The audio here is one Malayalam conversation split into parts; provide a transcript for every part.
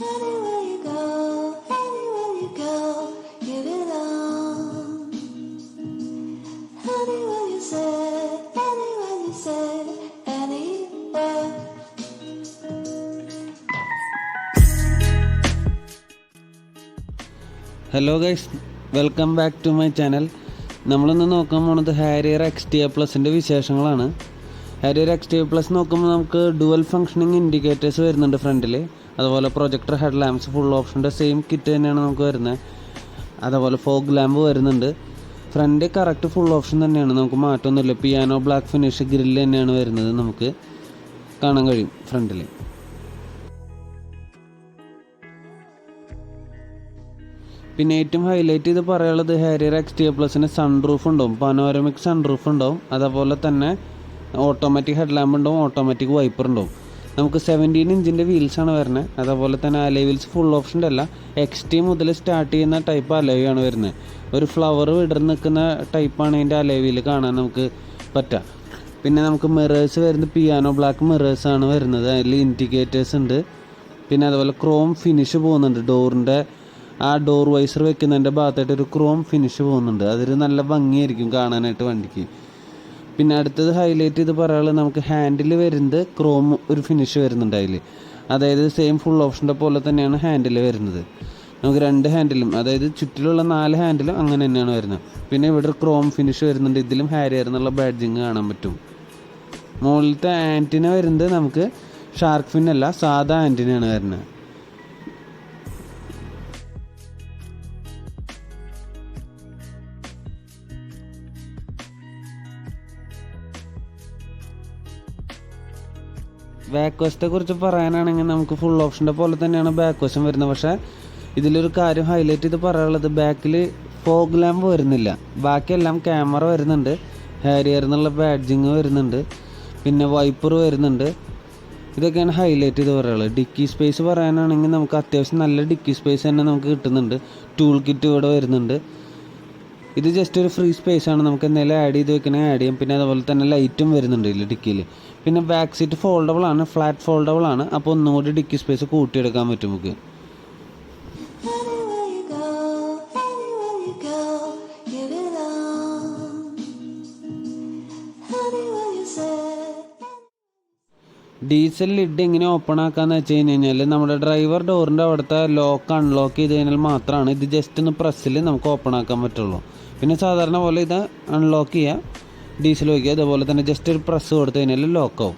Anywhere you go, anywhere you go, you belong. Anywhere you say, anywhere you say, anywhere. Hello guys, welcome back to my channel. നമ്മളിന്ന് നോക്കാൻ പോകുന്നത് ഹാരിയർ XTA പ്ലസിൻ്റെ വിശേഷങ്ങളാണ്. ഹാരിയർ XTA പ്ലസ് നോക്കുമ്പോൾ നമുക്ക് ഡുവൽ ഫങ്ഷനിങ് ഇൻഡിക്കേറ്റേഴ്സ് വരുന്നുണ്ട് ഫ്രണ്ടിൽ. അതുപോലെ പ്രൊജക്ടർ, ഹെഡ് ലാമ്പ്സ്, ഫുൾ ഓപ്ഷൻ്റെ സെയിം കിറ്റ് തന്നെയാണ് നമുക്ക് വരുന്നത്. അതുപോലെ ഫോഗ് ലാമ്പ് വരുന്നുണ്ട്. ഫ്രണ്ട് കറക്റ്റ് ഫുൾ ഓപ്ഷൻ തന്നെയാണ്, നമുക്ക് മാറ്റമൊന്നുമില്ല. പിയാനോ ബ്ലാക്ക് ഫിനിഷ് ഗ്രില്ല് തന്നെയാണ് വരുന്നത്, നമുക്ക് കാണാൻ കഴിയും ഫ്രണ്ടിൽ. പിന്നെ ഏറ്റവും ഹൈലൈറ്റ് ചെയ്ത് പറയാനുള്ളത് ഹാരിയർ XTA പ്ലസിന് സൺറൂഫ് ഉണ്ടാവും, പാനോരമിക് സൺറൂഫ് ഉണ്ടാവും. അതുപോലെ തന്നെ ഓട്ടോമാറ്റിക് ഹെഡ് ലാമ്പ് ഉണ്ടാവും, ഓട്ടോമാറ്റിക് വൈപ്പർ ഉണ്ടാവും. നമുക്ക് 17 ഇഞ്ചിൻ്റെ വീൽസാണ് വരുന്നത്. അതുപോലെ തന്നെ അലോയ് വീൽസ് ഫുൾ ഓപ്ഷൻ്റെ അല്ല, XT മുതൽ സ്റ്റാർട്ട് ചെയ്യുന്ന ടൈപ്പ് അലോയ് ആണ് വരുന്നത്. ഒരു ഫ്ലവർ വിടർന്ന് നിൽക്കുന്ന ടൈപ്പാണ് ഇതിൻ്റെ അലോയ് വീൽ കാണാൻ നമുക്ക് പറ്റുക. പിന്നെ നമുക്ക് മിറേഴ്സ് വരുന്നത് പിയാനോ ബ്ലാക്ക് മിറേഴ്സാണ് വരുന്നത്. അതിൽ ഇൻഡിക്കേറ്റേഴ്സ് ഉണ്ട്. പിന്നെ അതുപോലെ ക്രോം ഫിനിഷ് പോകുന്നുണ്ട്. ഡോറിൻ്റെ ആ ഡോർ വൈസർ വെക്കുന്നതിൻ്റെ ഭാഗത്തായിട്ട് ഒരു ക്രോം ഫിനിഷ് പോകുന്നുണ്ട്. അതൊരു നല്ല ഭംഗിയായിരിക്കും കാണാനായിട്ട് വണ്ടിക്ക്. പിന്നെ അടുത്തത് ഹൈലൈറ്റ് ചെയ്ത് പറയാനുള്ളത്, നമുക്ക് ഹാൻഡിൽ വരുന്നത് ക്രോം ഒരു ഫിനിഷ് വരുന്നുണ്ട് അതിൽ. അതായത് സെയിം ഫുൾ ഓപ്ഷൻ്റെ പോലെ തന്നെയാണ് ഹാൻഡിൽ വരുന്നത്. നമുക്ക് രണ്ട് ഹാൻഡിലും, അതായത് ചുറ്റിലുള്ള 4 ഹാൻഡിലും അങ്ങനെ തന്നെയാണ് വരുന്നത്. പിന്നെ ഇവിടെ ഒരു ക്രോം ഫിനിഷ് വരുന്നുണ്ട്. ഇതിലും ഹാരിയർ എന്നുള്ള ബാഡ്ജിങ് കാണാൻ പറ്റും. മുകളിലത്തെ ആൻറ്റിന വരുന്നത് നമുക്ക് ഷാർക്ക് ഫിൻ അല്ല, സാധാ ആൻറ്റിനയാണ് വരുന്നത്. ബാക്ക് വശത്തെ കുറിച്ച് പറയാനാണെങ്കിൽ നമുക്ക് ഫുൾ ഓപ്ഷൻ്റെ പോലെ തന്നെയാണ് ബാക്ക് വശം വരുന്നത്. പക്ഷേ ഇതിലൊരു കാര്യം ഹൈലൈറ്റ് ചെയ്ത് പറയാനുള്ളത്, ബാക്കിൽ ഫോഗ് ലാമ്പ് വരുന്നില്ല. ബാക്കിയെല്ലാം ക്യാമറ വരുന്നുണ്ട്, ഹാരിയർ എന്നുള്ള ബാഡ്ജിങ് വരുന്നുണ്ട്, പിന്നെ വൈപ്പർ വരുന്നുണ്ട്. ഇതൊക്കെയാണ് ഹൈലൈറ്റ് ചെയ്ത് പറയാനുള്ളത്. ഡിക്കി സ്പേസ് പറയാനാണെങ്കിൽ നമുക്ക് അത്യാവശ്യം നല്ല ഡിക്കി സ്പേസ് തന്നെ നമുക്ക് കിട്ടുന്നുണ്ട്. ടൂൾ കിറ്റ് ഇവിടെ വരുന്നുണ്ട്. ഇത് ജസ്റ്റ് ഒരു ഫ്രീ സ്പേസ് ആണ്, നമുക്ക് എന്തെങ്കിലും ആഡ് ചെയ്ത് വെക്കണമെങ്കിൽ ആഡ് ചെയ്യാം. പിന്നെ അതുപോലെ തന്നെ ലൈറ്റും വരുന്നുണ്ട് ഇതിൽ ഡിക്കിയിൽ. പിന്നെ ബാക്ക് സീറ്റ് ഫോൾഡബിൾ ആണ്, ഫ്ലാറ്റ് ഫോൾഡബിൾ ആണ്. അപ്പോൾ ഒന്നുകൂടി ഡിക്കി സ്പേസ് കൂട്ടിയെടുക്കാൻ പറ്റും നമുക്ക്. Anywhere you go, anywhere you go, you belong. Anywhere you say. Diesel lid എങ്ങനെ ഓപ്പൺ ആക്കാന്ന് വെച്ച് കഴിഞ്ഞാൽ, നമ്മുടെ ഡ്രൈവർ ഡോറിൻ്റെ അവിടുത്തെ ലോക്ക് അൺലോക്ക് ചെയ്ത് കഴിഞ്ഞാൽ മാത്രമാണ് ഇത് ജസ്റ്റ് ഒന്ന് പ്രസ്സിൽ നമുക്ക് ഓപ്പൺ ആക്കാൻ പറ്റുള്ളൂ. പിന്നെ സാധാരണ പോലെ ഇത് അൺലോക്ക് ചെയ്യുക, ഡീസൽ വയ്ക്കുക, അതുപോലെ തന്നെ ജസ്റ്റ് ഒരു പ്രസ് കൊടുത്തു കഴിഞ്ഞാൽ ലോക്കാവും.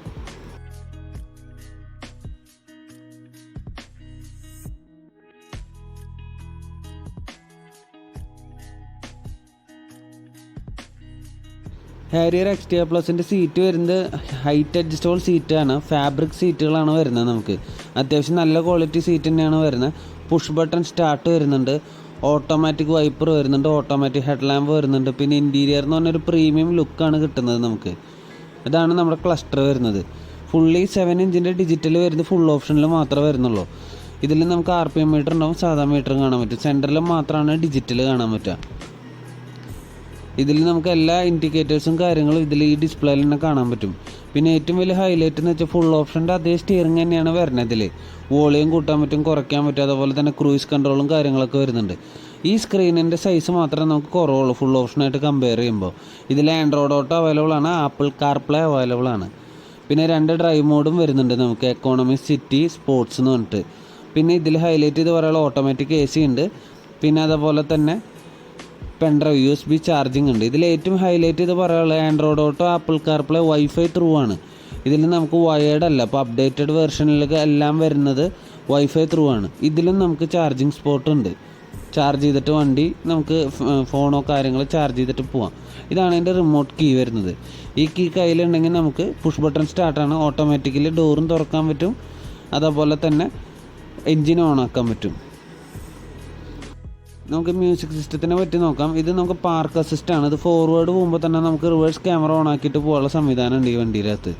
ഹാരിയർ XTA പ്ലസിൻ്റെ സീറ്റ് വരുന്നത് ഹൈറ്റ് അഡ്ജസ്റ്റബിൾ സീറ്റാണ്, ഫാബ്രിക് സീറ്റുകളാണ് വരുന്നത്. നമുക്ക് അത്യാവശ്യം നല്ല ക്വാളിറ്റി സീറ്റ് തന്നെയാണ് വരുന്നത്. പുഷ് ബട്ടൺ സ്റ്റാർട്ട് വരുന്നുണ്ട്, ഓട്ടോമാറ്റിക് വൈപ്പർ വരുന്നുണ്ട്, ഓട്ടോമാറ്റിക് ഹെഡ് ലാമ്പ് വരുന്നുണ്ട്. പിന്നെ ഇൻറ്റീരിയർ എന്ന് പറഞ്ഞൊരു പ്രീമിയം ലുക്കാണ് കിട്ടുന്നത് നമുക്ക്. ഇതാണ് നമ്മുടെ ക്ലസ്റ്റർ വരുന്നത്. ഫുള്ളി 7 ഇഞ്ചിൻ്റെ ഡിജിറ്റൽ വരുന്നത് ഫുൾ ഓപ്ഷനിൽ മാത്രമേ വരുന്നുള്ളൂ. ഇതിൽ നമുക്ക് RPM മീറ്റർ ഉണ്ടാവും, സാധാ മീറ്ററും കാണാൻ പറ്റും. സെൻറ്ററിൽ മാത്രമാണ് ഡിജിറ്റൽ കാണാൻ പറ്റുക. ഇതിൽ നമുക്ക് എല്ലാ ഇൻഡിക്കേറ്റേഴ്സും കാര്യങ്ങളും ഇതിൽ ഈ ഡിസ്പ്ലേയിൽ തന്നെ കാണാൻ പറ്റും. പിന്നെ ഏറ്റവും വലിയ ഹൈലൈറ്റ് എന്ന് വെച്ചാൽ ഫുൾ ഓപ്ഷൻ്റെ അതേ സ്റ്റിയറിംഗ് തന്നെയാണ് വരുന്നത്. ഇതിൽ വോളിയം കൂട്ടാൻ പറ്റും, കുറയ്ക്കാൻ പറ്റും. അതുപോലെ തന്നെ ക്രൂയിസ് കൺട്രോളും കാര്യങ്ങളൊക്കെ വരുന്നുണ്ട്. ഈ സ്ക്രീനിൻ്റെ സൈസ് മാത്രമേ നമുക്ക് കുറവുള്ളൂ ഫുൾ ഓപ്ഷനായിട്ട് കമ്പയർ ചെയ്യുമ്പോൾ. ഇതിൽ ആൻഡ്രോയിഡ് ഓട്ടോ അവൈലബിൾ ആണ്, ആപ്പിൾ കാർപ്ലേ അവൈലബിൾ ആണ്. പിന്നെ 2 ഡ്രൈവ് മോഡും വരുന്നുണ്ട് നമുക്ക്, എക്കോണമി, സിറ്റി, സ്പോർട്സ് എന്ന് പറഞ്ഞിട്ട്. പിന്നെ ഇതിൽ ഹൈലൈറ്റ് ചെയ്ത് പറയാനുള്ള ഓട്ടോമാറ്റിക് AC ഉണ്ട്. പിന്നെ അതുപോലെ തന്നെ പെൻഡ്രൈവ് USB ചാർജിങ് ഉണ്ട്. ഇതിൽ ഏറ്റവും ഹൈലൈറ്റ് ചെയ്ത് പറയാനുള്ളത് Android auto, apple CarPlay, wifi through ആണ്. ഇതിൽ നമുക്ക് വയേർഡ് അല്ല. അപ്പോൾ അപ്ഡേറ്റഡ് വെർഷനിലൊക്കെ എല്ലാം വരുന്നത് വൈഫൈ ത്രൂ ആണ്. ഇതിലും നമുക്ക് ചാർജിങ് സ്പോട്ട് ഉണ്ട്. ചാർജ് ചെയ്തിട്ട് വണ്ടി നമുക്ക് ഫോണോ കാര്യങ്ങൾ ചാർജ് ചെയ്തിട്ട് പോവാം. ഇതാണ് ഇതിൻ്റെ റിമോട്ട് കീ വരുന്നത്. ഈ കീ കയ്യിലുണ്ടെങ്കിൽ നമുക്ക് പുഷ് ബട്ടൺ സ്റ്റാർട്ടാണ്, ഓട്ടോമാറ്റിക്കലി ഡോറും തുറക്കാൻ പറ്റും, അതുപോലെ തന്നെ എൻജിൻ ഓൺ ആക്കാൻ പറ്റും. നമുക്ക് മ്യൂസിക് സിസ്റ്റത്തിനെ പറ്റി നോക്കാം. ഇത് നമുക്ക് പാർക്ക് അസിസ്റ്റാണ്. ഇത് ഫോർവേഡ് പോകുമ്പോൾ തന്നെ നമുക്ക് റിവേഴ്സ് ക്യാമറ ഓൺ ആക്കിയിട്ട് പോകാനുള്ള സംവിധാനം ഉണ്ട് ഈ വണ്ടിയിലകത്ത്.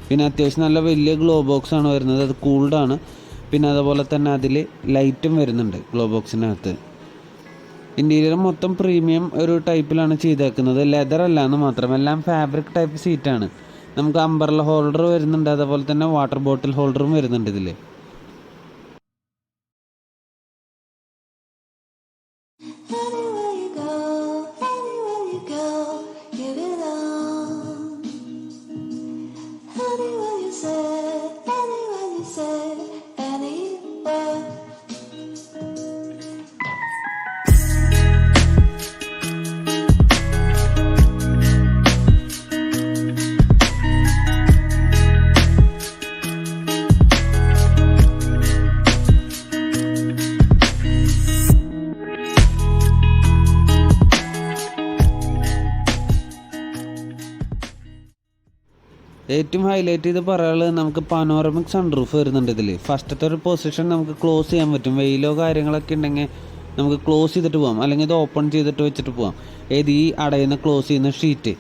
പിന്നെ അത്യാവശ്യം നല്ല വലിയ ഗ്ലോ ബോക്സ് ആണ് വരുന്നത്, അത് കൂൾഡാണ്. പിന്നെ അതുപോലെ തന്നെ അതിൽ ലൈറ്റും വരുന്നുണ്ട് ഗ്ലോ ബോക്സിനകത്ത്. ഇൻറ്റീരിയർ മൊത്തം പ്രീമിയം ഒരു ടൈപ്പിലാണ് ചെയ്തേക്കുന്നത്, ലെതർ അല്ല എന്ന് മാത്രം. എല്ലാം ഫാബ്രിക് ടൈപ്പ് സീറ്റാണ്. നമുക്ക് അംബ്രല്ല ഹോൾഡർ വരുന്നുണ്ട്, അതുപോലെ തന്നെ വാട്ടർ ബോട്ടിൽ ഹോൾഡറും വരുന്നുണ്ട് ഇതിൽ. Anywhere you go, anywhere you go, give it all. Anywhere you say, anywhere you say, anywhere. ഏറ്റവും ഹൈലൈറ്റ് ചെയ്ത് പറയാനുള്ളത് നമുക്ക് പനോറമിക് സൺറൂഫ് വരുന്നുണ്ട് ഇതിൽ. ഫസ്റ്റത്തെ ഒരു പൊസിഷൻ നമുക്ക് ക്ലോസ് ചെയ്യാൻ പറ്റും. വെയിലോ കാര്യങ്ങളൊക്കെ ഉണ്ടെങ്കിൽ നമുക്ക് ക്ലോസ് ചെയ്തിട്ട് പോകാം, അല്ലെങ്കിൽ ഇത് ഓപ്പൺ ചെയ്തിട്ട് വെച്ചിട്ട് പോകാം. ഈ അടയുന്ന ക്ലോസ് ചെയ്യുന്ന ഷീറ്റ്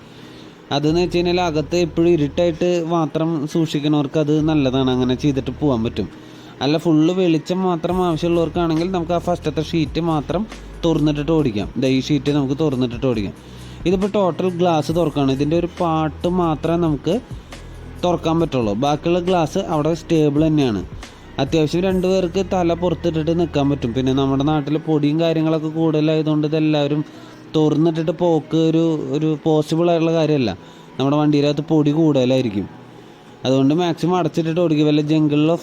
അതെന്ന് വെച്ച് കഴിഞ്ഞാൽ അകത്ത് എപ്പോഴും ഇരുട്ടായിട്ട് മാത്രം സൂക്ഷിക്കുന്നവർക്ക് അത് നല്ലതാണ്, അങ്ങനെ ചെയ്തിട്ട് പോകാൻ പറ്റും. അല്ല ഫുള്ള് വെളിച്ചം മാത്രം ആവശ്യമുള്ളവർക്കാണെങ്കിൽ നമുക്ക് ആ ഫസ്റ്റത്തെ ഷീറ്റ് മാത്രം തുറന്നിട്ടിട്ട് ഓടിക്കാം. ഈ ഷീറ്റ് നമുക്ക് തുറന്നിട്ടിട്ട് ഓടിക്കാം. ഇതിപ്പോൾ ടോട്ടൽ ഗ്ലാസ് തുറക്കുകയാണ്. ഇതിൻ്റെ ഒരു പാർട്ട് മാത്രമേ നമുക്ക് തുറക്കാൻ പറ്റുള്ളൂ, ബാക്കിയുള്ള ഗ്ലാസ് അവിടെ സ്റ്റേബിൾ തന്നെയാണ്. അത്യാവശ്യം 2 പേർക്ക് തല പുറത്തിട്ടിട്ട് നിൽക്കാൻ പറ്റും. പിന്നെ നമ്മുടെ നാട്ടിൽ പൊടിയും കാര്യങ്ങളൊക്കെ കൂടുതലായതുകൊണ്ട് ഇതെല്ലാവരും തുറന്നിട്ടിട്ട് പോക്ക് ഒരു പോസിബിൾ ആയിട്ടുള്ള കാര്യമല്ല. നമ്മുടെ വണ്ടിയിലകത്ത് പൊടി കൂടുതലായിരിക്കും. അതുകൊണ്ട് മാക്സിമം അടച്ചിട്ടിട്ട് ഓടിക്കുക. വല്ല ജംഗിളിലോ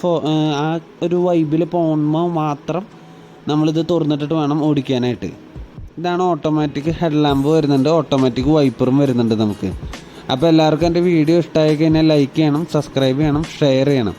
ആ ഒരു വൈബിൽ പോകുമ്പോൾ മാത്രം നമ്മളിത് തുറന്നിട്ടിട്ട് വേണം ഓടിക്കാനായിട്ട്. ഇതാണ് ഓട്ടോമാറ്റിക് ഹെഡ്ലാമ്പ് വരുന്നുണ്ട്, ഓട്ടോമാറ്റിക് വൈപ്പറും വരുന്നുണ്ട് നമുക്ക്. അപ്പോൾ എല്ലാവർക്കും എൻ്റെ വീഡിയോ ഇഷ്ടമായി കഴിഞ്ഞാൽ ലൈക്ക് ചെയ്യണം, സബ്സ്ക്രൈബ് ചെയ്യണം, ഷെയർ ചെയ്യണം.